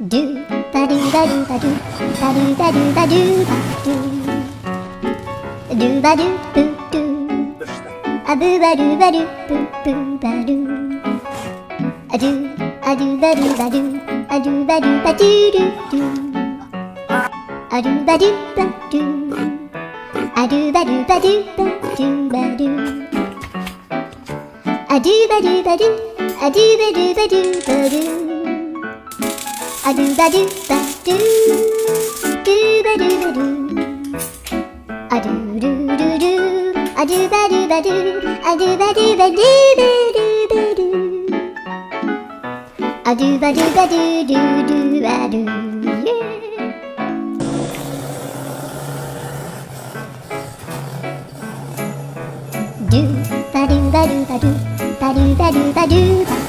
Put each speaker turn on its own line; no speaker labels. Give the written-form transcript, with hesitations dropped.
ドゥバドゥバドゥバドゥバドゥバドゥバドゥバドゥドゥバドゥブドゥアブバドゥバドゥブブバドゥアドゥアドゥバドゥバドゥアドゥバドゥバドゥドゥドゥアドゥバドゥバドゥアドゥバドゥバドゥバドゥバドゥアドゥバドゥバドゥアドゥバドゥバドゥバドゥアドゥバドゥバドゥドゥバドゥバドゥアドゥルルルアドゥバドゥバドゥアドゥバドゥバドゥバドゥバドゥアドゥバドゥバドゥドゥドゥアドゥドゥバドゥバドゥバドゥバドゥバドゥバドゥ